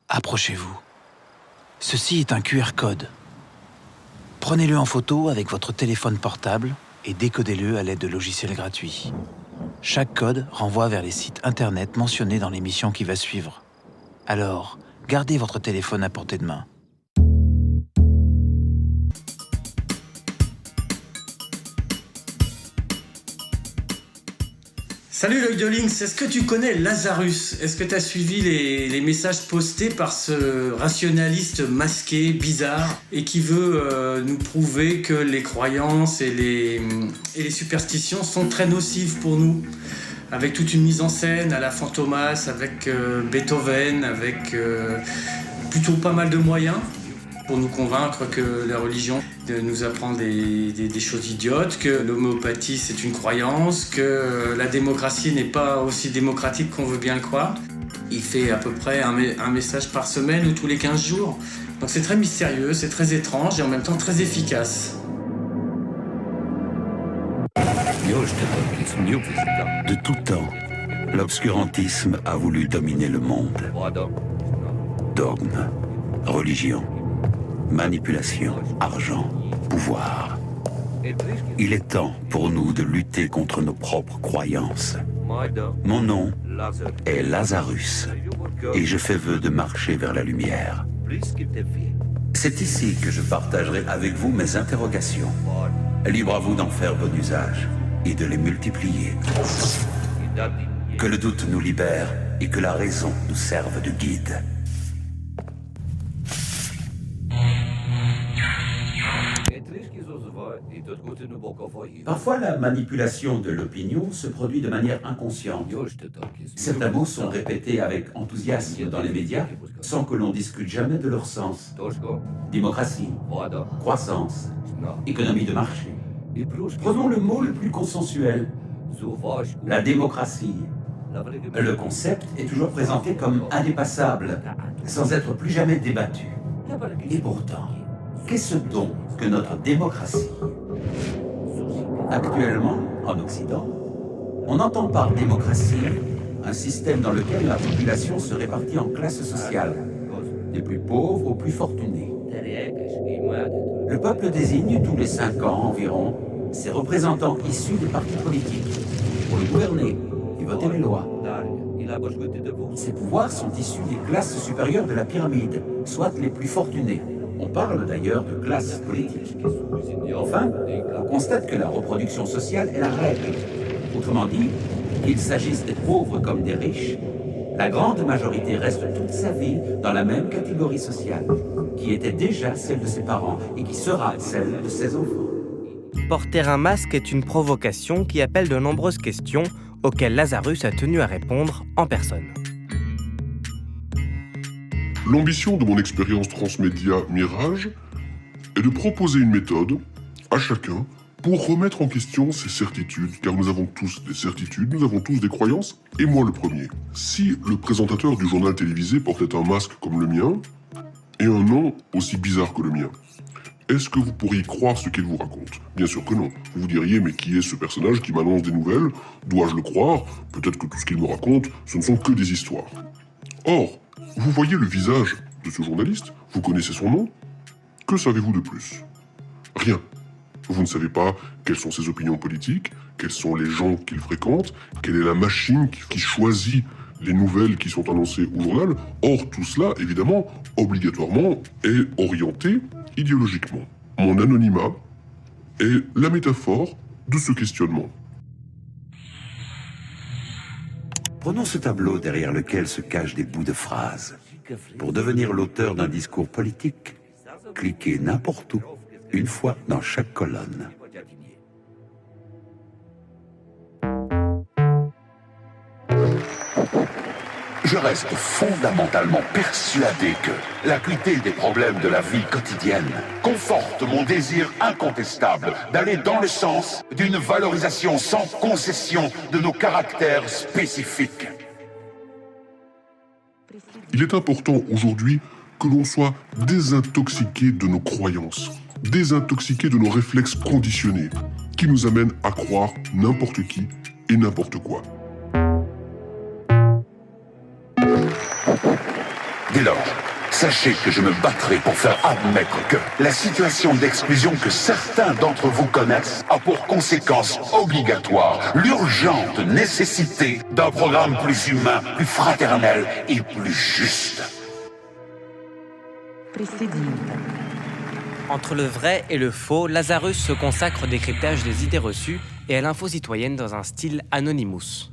Approchez-vous. Ceci est un QR code. Prenez-le en photo avec votre téléphone portable et décodez-le à l'aide de logiciels gratuits. Chaque code renvoie vers les sites internet mentionnés dans l'émission qui va suivre. Alors, gardez votre téléphone à portée de main. Salut l'œil de Lynx, est-ce que tu connais Lazarus? Est-ce que tu as suivi les messages postés par ce rationaliste masqué, bizarre, et qui veut nous prouver que les croyances et les superstitions sont très nocives pour nous? Avec toute une mise en scène à la Fantomas, avec Beethoven, avec plutôt pas mal de moyens pour nous convaincre que la religion nous apprend des choses idiotes, que l'homéopathie c'est une croyance, que la démocratie n'est pas aussi démocratique qu'on veut bien le croire. Il fait à peu près un message par semaine ou tous les 15 jours. Donc c'est très mystérieux, c'est très étrange et en même temps très efficace. De tout temps, l'obscurantisme a voulu dominer le monde. Dogme, religion, manipulation, argent, pouvoir. Il est temps pour nous de lutter contre nos propres croyances. Mon nom est Lazarus et je fais vœu de marcher vers la lumière. C'est ici que je partagerai avec vous mes interrogations. Libre à vous d'en faire bon usage et de les multiplier. Que le doute nous libère et que la raison nous serve de guide. Parfois, la manipulation de l'opinion se produit de manière inconsciente. Certains mots sont répétés avec enthousiasme dans les médias sans que l'on discute jamais de leur sens. Démocratie, croissance, économie de marché. Prenons le mot le plus consensuel, la démocratie. Le concept est toujours présenté comme indépassable, sans être plus jamais débattu. Et pourtant, qu'est-ce donc que notre démocratie? Actuellement, en Occident, on entend par démocratie un système dans lequel la population se répartit en classes sociales, des plus pauvres aux plus fortunés. Le peuple désigne tous les 5 ans environ ses représentants issus des partis politiques pour le gouverner et voter les lois. Ces pouvoirs sont issus des classes supérieures de la pyramide, soit les plus fortunés. On parle d'ailleurs de classe politique. Enfin, on constate que la reproduction sociale est la règle. Autrement dit, qu'il s'agisse des pauvres comme des riches, la grande majorité reste toute sa vie dans la même catégorie sociale, qui était déjà celle de ses parents et qui sera celle de ses enfants. Porter un masque est une provocation qui appelle de nombreuses questions auxquelles Lazarus a tenu à répondre en personne. L'ambition de mon expérience transmédia Mirage est de proposer une méthode à chacun pour remettre en question ses certitudes, car nous avons tous des certitudes, nous avons tous des croyances, et moi le premier. Si le présentateur du journal télévisé portait un masque comme le mien, et un nom aussi bizarre que le mien, est-ce que vous pourriez croire ce qu'il vous raconte? Bien sûr que non. Vous vous diriez, mais qui est ce personnage qui m'annonce des nouvelles? Dois-je le croire? Peut-être que tout ce qu'il me raconte, ce ne sont que des histoires. Or, vous voyez le visage de ce journaliste? Vous connaissez son nom? Que savez-vous de plus? Rien. Vous ne savez pas quelles sont ses opinions politiques, quels sont les gens qu'il fréquente, quelle est la machine qui choisit les nouvelles qui sont annoncées au journal. Or, tout cela, évidemment, obligatoirement, est orienté idéologiquement. Mon anonymat est la métaphore de ce questionnement. Prenons ce tableau derrière lequel se cachent des bouts de phrases. Pour devenir l'auteur d'un discours politique, cliquez n'importe où, une fois dans chaque colonne. Je reste fondamentalement persuadé que l'acuité des problèmes de la vie quotidienne conforte mon désir incontestable d'aller dans le sens d'une valorisation sans concession de nos caractères spécifiques. Il est important aujourd'hui que l'on soit désintoxiqué de nos croyances, désintoxiqué de nos réflexes conditionnés, qui nous amènent à croire n'importe qui et n'importe quoi. Dès lors, sachez que je me battrai pour faire admettre que la situation d'exclusion que certains d'entre vous connaissent a pour conséquence obligatoire l'urgente nécessité d'un programme plus humain, plus fraternel et plus juste. Entre le vrai et le faux, Lazarus se consacre au décryptage des idées reçues et à l'info citoyenne dans un style Anonymous.